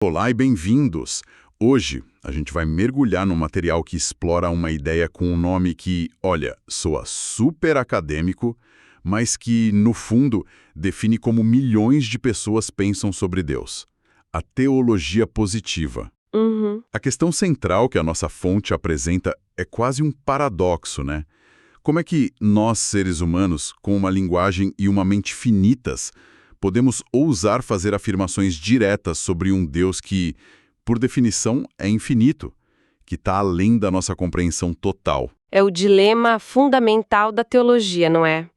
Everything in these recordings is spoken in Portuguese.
Olá e bem-vindos! Hoje a gente vai mergulhar num material que explora uma ideia com um nome que, olha, soa super acadêmico, mas que, no fundo, define como milhões de pessoas pensam sobre Deus: a teologia positiva. Uhum. A questão central que a nossa fonte apresenta é quase um paradoxo, né? Como é que nós, seres humanos, com uma linguagem e uma mente finitas, podemos ousar fazer afirmações diretas sobre um Deus que, por definição, é infinito, que está além da nossa compreensão total? É o dilema fundamental da teologia, não é?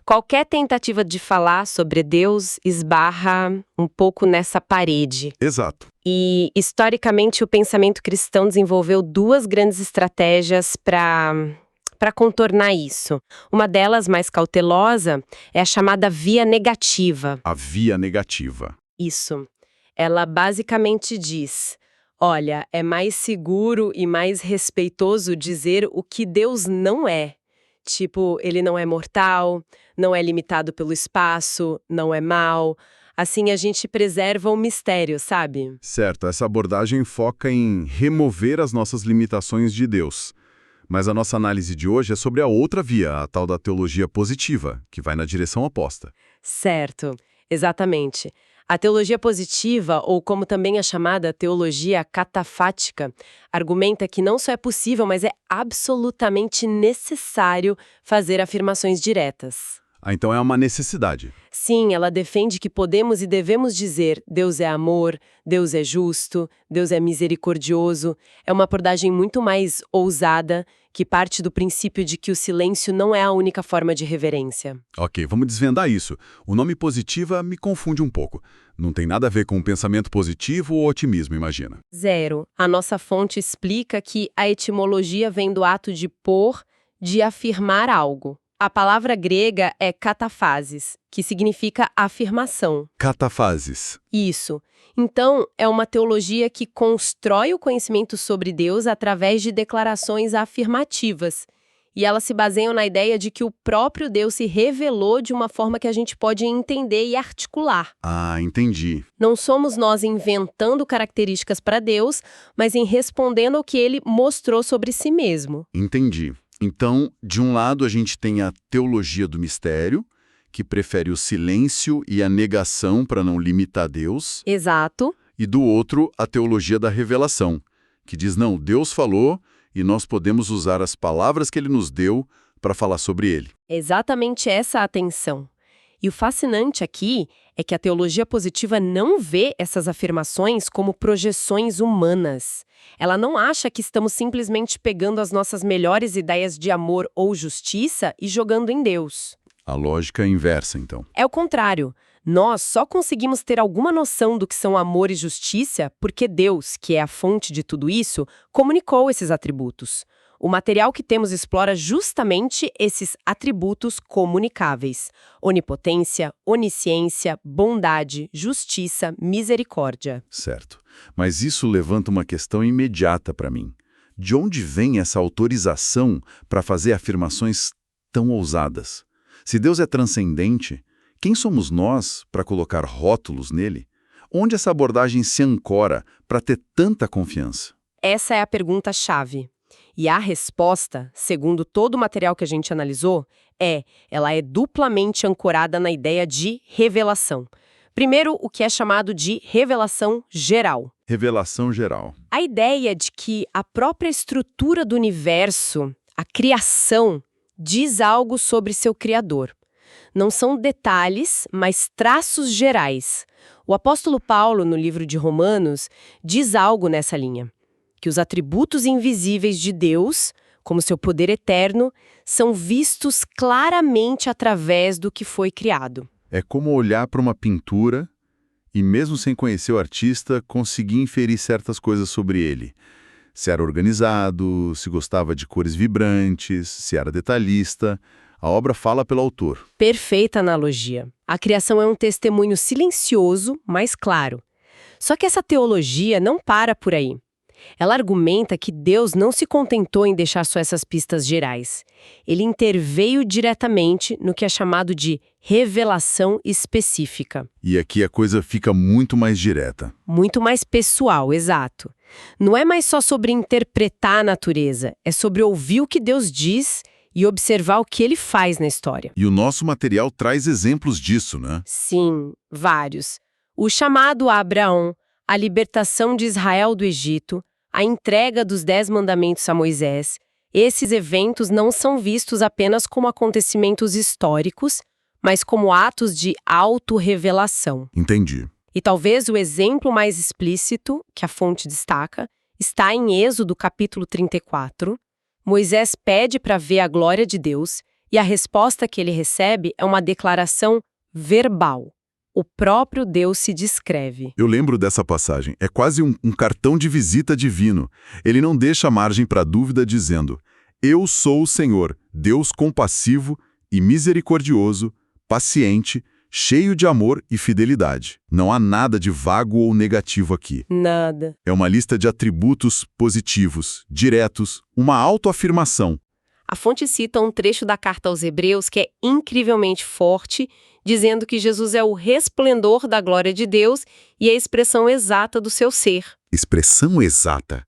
Qualquer tentativa de falar sobre Deus esbarra um pouco nessa parede. Exato. E, historicamente, o pensamento cristão desenvolveu duas grandes estratégias para contornar isso. Uma delas, mais cautelosa, é a chamada via negativa. A via negativa. Isso. Ela basicamente diz: olha, é mais seguro e mais respeitoso dizer o que Deus não é. Tipo, ele não é mortal, não é limitado pelo espaço, não é mau. Assim a gente preserva o mistério, sabe? Certo, essa abordagem foca em remover as nossas limitações de Deus. Mas a nossa análise de hoje é sobre a outra via, a tal da teologia positiva, que vai na direção oposta. Certo, exatamente. A teologia positiva, ou como também é chamada teologia catafática, argumenta que não só é possível, mas é absolutamente necessário fazer afirmações diretas. Ah, então é uma necessidade. Sim, ela defende que podemos e devemos dizer: Deus é amor, Deus é justo, Deus é misericordioso. É uma abordagem muito mais ousada, que parte do princípio de que o silêncio não é a única forma de reverência. Ok, vamos desvendar isso. O nome positiva me confunde um pouco. Não tem nada a ver com pensamento positivo ou otimismo, imagina. Zero. A nossa fonte explica que a etimologia vem do ato de pôr, de afirmar algo. A palavra grega é katafases, que significa afirmação. Catafases. Isso. Então, é uma teologia que constrói o conhecimento sobre Deus através de declarações afirmativas. E elas se baseiam na ideia de que o próprio Deus se revelou de uma forma que a gente pode entender e articular. Ah, entendi. Não somos nós inventando características para Deus, mas em respondendo ao que ele mostrou sobre si mesmo. Entendi. Então, de um lado a gente tem a teologia do mistério, que prefere o silêncio e a negação para não limitar Deus, Exato. e do outro a teologia da revelação, que diz: não, Deus falou e nós podemos usar as palavras que ele nos deu para falar sobre ele. Exatamente essa a atenção. E o fascinante aqui é que a teologia positiva não vê essas afirmações como projeções humanas. Ela não acha que estamos simplesmente pegando as nossas melhores ideias de amor ou justiça e jogando em Deus. A lógica é inversa, então. É o contrário. Nós só conseguimos ter alguma noção do que são amor e justiça porque Deus, que é a fonte de tudo isso, comunicou esses atributos. O material que temos explora justamente esses atributos comunicáveis: onipotência, onisciência, bondade, justiça, misericórdia. Certo. Mas isso levanta uma questão imediata para mim. De onde vem essa autorização para fazer afirmações tão ousadas? Se Deus é transcendente, quem somos nós para colocar rótulos nele? Onde essa abordagem se ancora para ter tanta confiança? Essa é a pergunta-chave. E a resposta, segundo todo o material que a gente analisou, ela é duplamente ancorada na ideia de revelação. Primeiro, o que é chamado de revelação geral. Revelação geral. A ideia de que a própria estrutura do universo, a criação, diz algo sobre seu criador. Não são detalhes, mas traços gerais. O apóstolo Paulo, no livro de Romanos, diz algo nessa linha: que os atributos invisíveis de Deus, como seu poder eterno, são vistos claramente através do que foi criado. É como olhar para uma pintura e, mesmo sem conhecer o artista, conseguir inferir certas coisas sobre ele. Se era organizado, se gostava de cores vibrantes, se era detalhista. A obra fala pelo autor. Perfeita analogia. A criação é um testemunho silencioso, mas claro. Só que essa teologia não para por aí. Ela argumenta que Deus não se contentou em deixar só essas pistas gerais. Ele interveio diretamente no que é chamado de revelação específica. E aqui a coisa fica muito mais direta. Muito mais pessoal, exato. Não é mais só sobre interpretar a natureza, é sobre ouvir o que Deus diz e observar o que ele faz na história. E o nosso material traz exemplos disso, né? Sim, vários. O chamado a Abraão, a libertação de Israel do Egito, a entrega dos 10 mandamentos a Moisés. Esses eventos não são vistos apenas como acontecimentos históricos, mas como atos de autorrevelação. Entendi. E talvez o exemplo mais explícito, que a fonte destaca, está em Êxodo capítulo 34. Moisés pede para ver a glória de Deus e a resposta que ele recebe é uma declaração verbal. O próprio Deus se descreve. Eu lembro dessa passagem. É quase um cartão de visita divino. Ele não deixa margem para dúvida dizendo: Eu sou o Senhor, Deus compassivo e misericordioso, paciente, cheio de amor e fidelidade. Não há nada de vago ou negativo aqui. Nada. É uma lista de atributos positivos, diretos, uma autoafirmação. A fonte cita um trecho da carta aos Hebreus que é incrivelmente forte, dizendo que Jesus é o resplendor da glória de Deus e a expressão exata do seu ser. Expressão exata.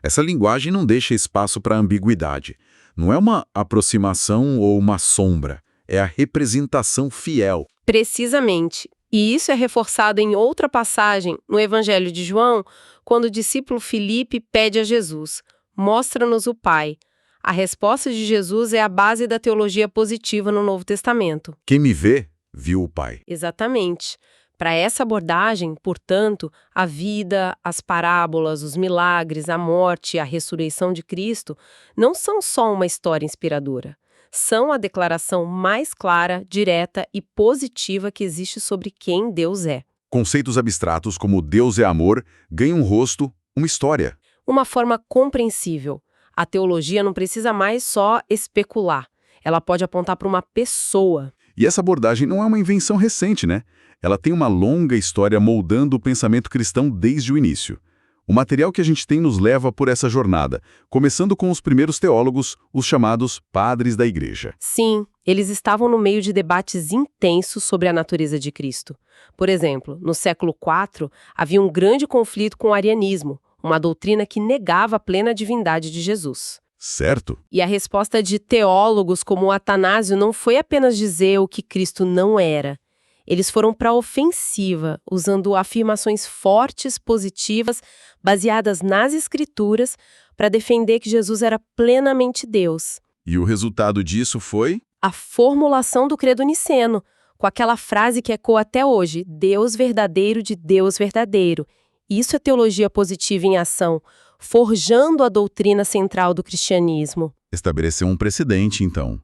Essa linguagem não deixa espaço para ambiguidade. Não é uma aproximação ou uma sombra. É a representação fiel. Precisamente. E isso é reforçado em outra passagem, no Evangelho de João, quando o discípulo Filipe pede a Jesus: mostra-nos o Pai. A resposta de Jesus é a base da teologia positiva no Novo Testamento. Quem me vê, viu o Pai. Exatamente. Para essa abordagem, portanto, a vida, as parábolas, os milagres, a morte e a ressurreição de Cristo não são só uma história inspiradora. São a declaração mais clara, direta e positiva que existe sobre quem Deus é. Conceitos abstratos como Deus é amor ganham um rosto, uma história. Uma forma compreensível. A teologia não precisa mais só especular. Ela pode apontar para uma pessoa. E essa abordagem não é uma invenção recente, né? Ela tem uma longa história moldando o pensamento cristão desde o início. O material que a gente tem nos leva por essa jornada, começando com os primeiros teólogos, os chamados padres da Igreja. Sim, eles estavam no meio de debates intensos sobre a natureza de Cristo. Por exemplo, no século IV, havia um grande conflito com o arianismo, uma doutrina que negava a plena divindade de Jesus. Certo? E a resposta de teólogos como o Atanásio não foi apenas dizer o que Cristo não era. Eles foram para a ofensiva, usando afirmações fortes, positivas, baseadas nas Escrituras, para defender que Jesus era plenamente Deus. E o resultado disso foi? A formulação do credo niceno, com aquela frase que ecoa até hoje: Deus verdadeiro de Deus verdadeiro. Isso é teologia positiva em ação, forjando a doutrina central do cristianismo. Estabeleceu um precedente, então.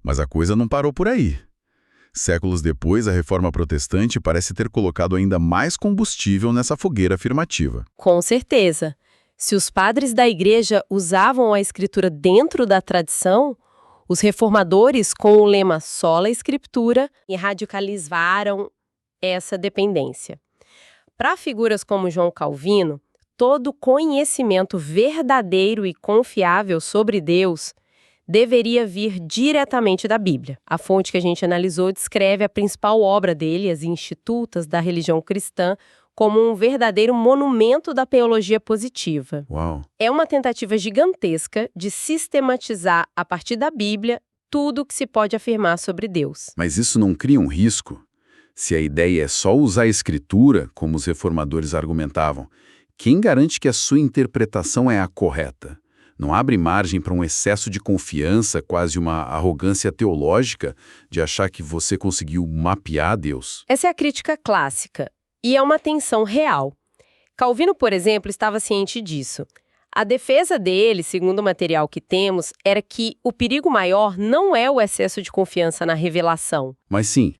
Mas a coisa não parou por aí. Séculos depois, a Reforma Protestante parece ter colocado ainda mais combustível nessa fogueira afirmativa. Com certeza. Se os padres da Igreja usavam a Escritura dentro da tradição, os reformadores, com o lema sola Escritura, radicalizaram essa dependência. Para figuras como João Calvino, todo conhecimento verdadeiro e confiável sobre Deus deveria vir diretamente da Bíblia. A fonte que a gente analisou descreve a principal obra dele, as Institutas da Religião Cristã, como um verdadeiro monumento da teologia positiva. Uau! É uma tentativa gigantesca de sistematizar, a partir da Bíblia, tudo o que se pode afirmar sobre Deus. Mas isso não cria um risco? Se a ideia é só usar a Escritura, como os reformadores argumentavam, quem garante que a sua interpretação é a correta? Não abre margem para um excesso de confiança, quase uma arrogância teológica, de achar que você conseguiu mapear Deus? Essa é a crítica clássica, e é uma tensão real. Calvino, por exemplo, estava ciente disso. A defesa dele, segundo o material que temos, era que o perigo maior não é o excesso de confiança na revelação, mas sim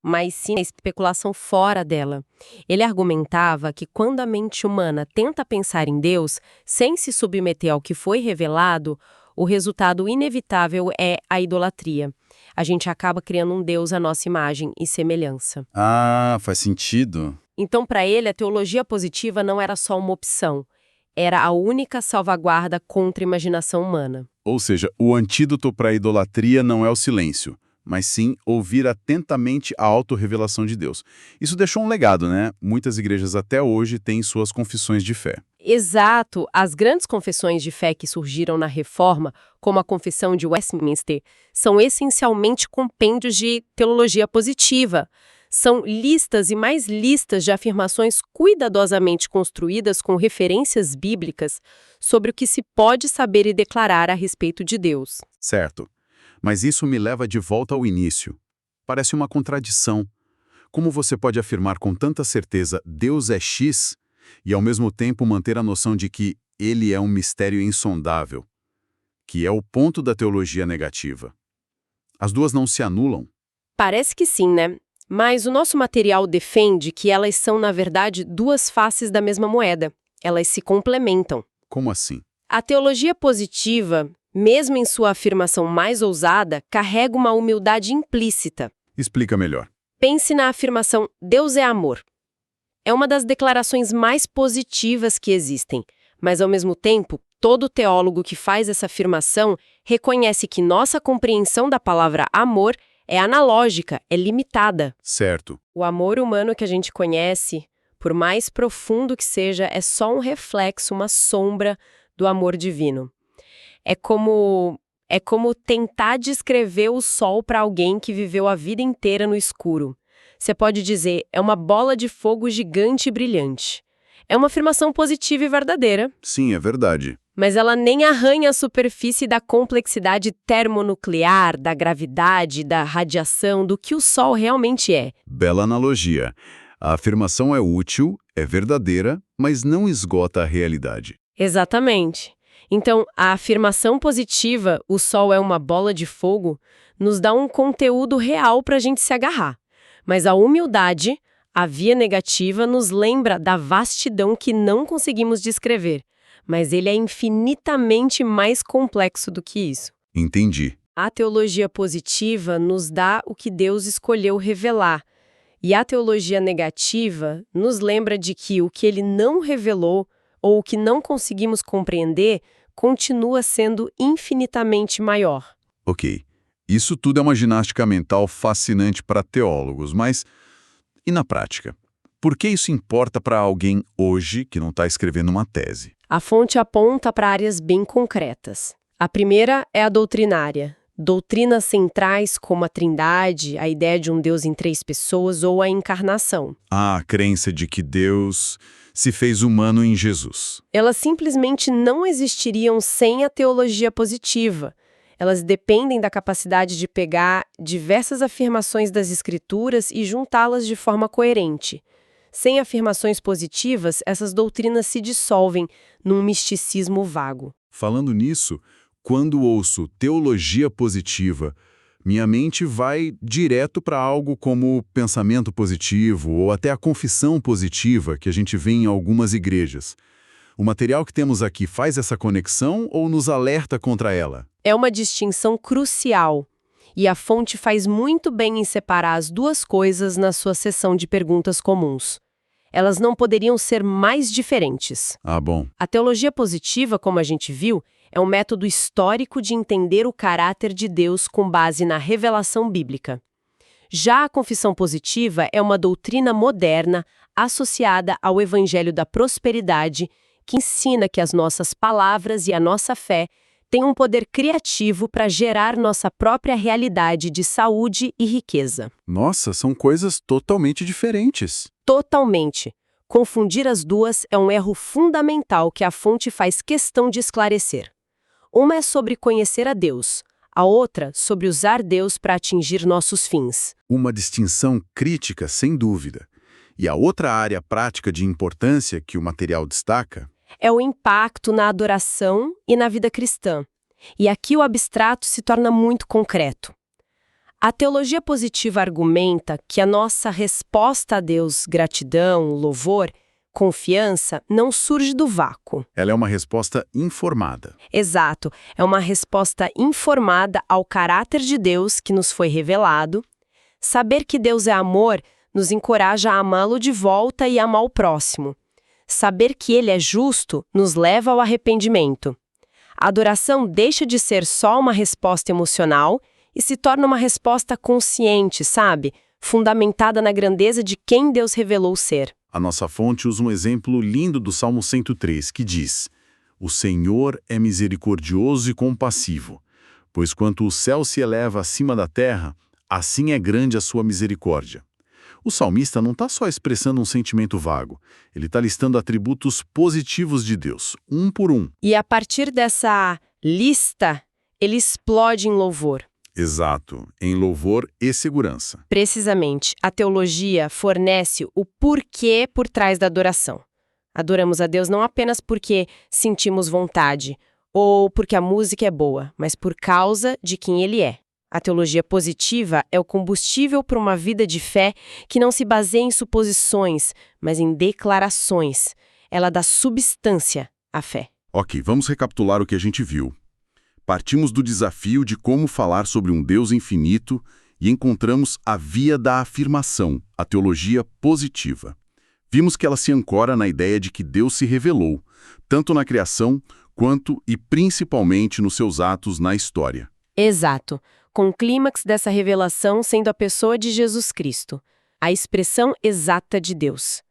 a especulação fora dela. Ele argumentava que quando a mente humana tenta pensar em Deus, sem se submeter ao que foi revelado, o resultado inevitável é a idolatria. A gente acaba criando um Deus à nossa imagem e semelhança. Ah, faz sentido. Então, para ele, a teologia positiva não era só uma opção. era a única salvaguarda contra a imaginação humana. Ou seja, o antídoto para a idolatria não é o silêncio, mas sim ouvir atentamente a autorrevelação de Deus. Isso deixou um legado, né? Muitas igrejas até hoje têm suas confissões de fé. Exato! As grandes confissões de fé que surgiram na Reforma, como a Confissão de Westminster, são essencialmente compêndios de teologia positiva. São listas e mais listas de afirmações cuidadosamente construídas com referências bíblicas sobre o que se pode saber e declarar a respeito de Deus. Certo. Mas isso me leva de volta ao início. Parece uma contradição. Como você pode afirmar com tanta certeza Deus é X e ao mesmo tempo manter a noção de que ele é um mistério insondável, que é o ponto da teologia negativa? As duas não se anulam? Parece que sim, né? Mas o nosso material defende que elas são, na verdade, duas faces da mesma moeda. Elas se complementam. Como assim? A teologia positiva, mesmo em sua afirmação mais ousada, carrega uma humildade implícita. Explica melhor. Pense na afirmação Deus é amor. É uma das declarações mais positivas que existem, mas ao mesmo tempo, todo teólogo que faz essa afirmação reconhece que nossa compreensão da palavra amor é analógica, é limitada. Certo. O amor humano que a gente conhece, por mais profundo que seja, é só um reflexo, uma sombra do amor divino. É como tentar descrever o sol para alguém que viveu a vida inteira no escuro. Você pode dizer, é uma bola de fogo gigante e brilhante. É uma afirmação positiva e verdadeira. Sim, é verdade. Mas ela nem arranha a superfície da complexidade termonuclear, da gravidade, da radiação, do que o Sol realmente é. Bela analogia. A afirmação é útil, é verdadeira, mas não esgota a realidade. Exatamente. Então, a afirmação positiva, o Sol é uma bola de fogo, nos dá um conteúdo real para a gente se agarrar. Mas a humildade, a via negativa, nos lembra da vastidão que não conseguimos descrever. Mas ele é infinitamente mais complexo do que isso. Entendi. A teologia positiva nos dá o que Deus escolheu revelar. E a teologia negativa nos lembra de que o que ele não revelou ou o que não conseguimos compreender continua sendo infinitamente maior. Ok. Isso tudo é uma ginástica mental fascinante para teólogos, mas e na prática? Por que isso importa para alguém hoje que não está escrevendo uma tese? A fonte aponta para áreas bem concretas. A primeira é a doutrinária. Doutrinas centrais como a Trindade, a ideia de um Deus em 3 pessoas ou a encarnação. A crença de que Deus se fez humano em Jesus. Elas simplesmente não existiriam sem a teologia positiva. Elas dependem da capacidade de pegar diversas afirmações das Escrituras e juntá-las de forma coerente. Sem afirmações positivas, essas doutrinas se dissolvem num misticismo vago. Falando nisso, quando ouço teologia positiva, minha mente vai direto para algo como pensamento positivo ou até a confissão positiva que a gente vê em algumas igrejas. O material que temos aqui faz essa conexão ou nos alerta contra ela? É uma distinção crucial. E a fonte faz muito bem em separar as duas coisas na sua seção de perguntas comuns. Elas não poderiam ser mais diferentes. Ah, bom. A teologia positiva, como a gente viu, é um método histórico de entender o caráter de Deus com base na revelação bíblica. Já a confissão positiva é uma doutrina moderna associada ao evangelho da prosperidade, que ensina que as nossas palavras e a nossa fé têm um poder criativo para gerar nossa própria realidade de saúde e riqueza. Nossa, são coisas totalmente diferentes. Totalmente. Confundir as duas é um erro fundamental que a fonte faz questão de esclarecer. Uma é sobre conhecer a Deus, a outra sobre usar Deus para atingir nossos fins. Uma distinção crítica, sem dúvida. E a outra área prática de importância que o material destaca é o impacto na adoração e na vida cristã. E aqui o abstrato se torna muito concreto. A teologia positiva argumenta que a nossa resposta a Deus, gratidão, louvor, confiança, não surge do vácuo. Ela é uma resposta informada. Exato. É uma resposta informada ao caráter de Deus que nos foi revelado. Saber que Deus é amor nos encoraja a amá-lo de volta e amar o próximo. Saber que Ele é justo nos leva ao arrependimento. A adoração deixa de ser só uma resposta emocional e se torna uma resposta consciente, sabe? Fundamentada na grandeza de quem Deus revelou ser. A nossa fonte usa um exemplo lindo do Salmo 103, que diz: O Senhor é misericordioso e compassivo, pois quanto o céu se eleva acima da terra, assim é grande a sua misericórdia. O salmista não está só expressando um sentimento vago, ele está listando atributos positivos de Deus, um por um. E a partir dessa lista, ele explode em louvor. Exato, em louvor e segurança. Precisamente, a teologia fornece o porquê por trás da adoração. Adoramos a Deus não apenas porque sentimos vontade ou porque a música é boa, mas por causa de quem Ele é. A teologia positiva é o combustível para uma vida de fé que não se baseia em suposições, mas em declarações. Ela dá substância à fé. Ok, vamos recapitular o que a gente viu. Partimos do desafio de como falar sobre um Deus infinito e encontramos a via da afirmação, a teologia positiva. Vimos que ela se ancora na ideia de que Deus se revelou, tanto na criação quanto e principalmente nos seus atos na história. Exato, com o clímax dessa revelação sendo a pessoa de Jesus Cristo, a expressão exata de Deus.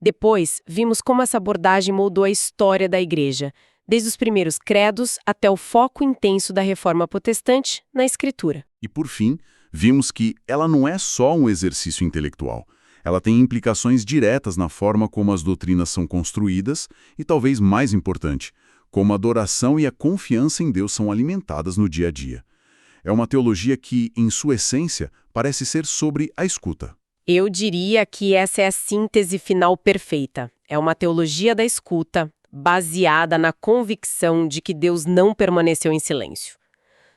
Depois, vimos como essa abordagem moldou a história da Igreja, desde os primeiros credos até o foco intenso da Reforma Protestante na Escritura. E, por fim, vimos que ela não é só um exercício intelectual. Ela tem implicações diretas na forma como as doutrinas são construídas e, talvez mais importante, como a adoração e a confiança em Deus são alimentadas no dia a dia. É uma teologia que, em sua essência, parece ser sobre a escuta. Eu diria que essa é a síntese final perfeita. É uma teologia da escuta, baseada na convicção de que Deus não permaneceu em silêncio.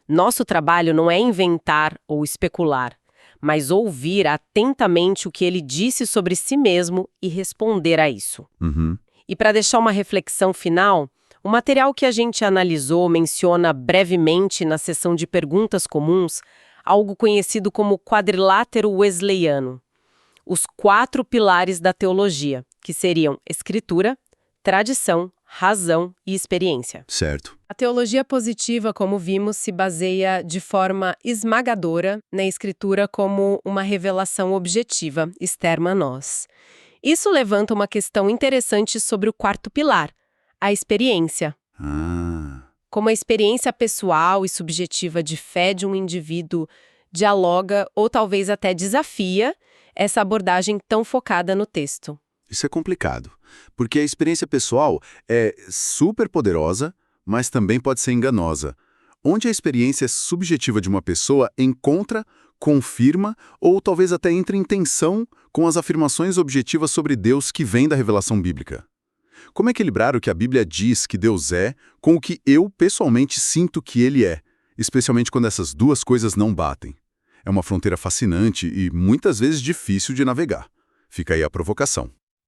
Nosso trabalho não é inventar ou especular, mas ouvir atentamente o que Ele disse sobre si mesmo e responder a isso. E para deixar uma reflexão final, o material que a gente analisou menciona brevemente na seção de perguntas comuns algo conhecido como quadrilátero wesleyano. Os 4 pilares da teologia, que seriam Escritura, tradição, razão e experiência. Certo. A teologia positiva, como vimos, se baseia de forma esmagadora na Escritura como uma revelação objetiva, externa a nós. Isso levanta uma questão interessante sobre o 4º pilar, a experiência. Como a experiência pessoal e subjetiva de fé de um indivíduo dialoga ou talvez até desafia essa abordagem tão focada no texto. Isso é complicado, porque a experiência pessoal é super poderosa, mas também pode ser enganosa. Onde a experiência subjetiva de uma pessoa encontra, confirma ou talvez até entra em tensão com as afirmações objetivas sobre Deus que vêm da revelação bíblica. Como equilibrar o que a Bíblia diz que Deus é com o que eu pessoalmente sinto que Ele é, especialmente quando essas duas coisas não batem? É uma fronteira fascinante e muitas vezes difícil de navegar. Fica aí a provocação.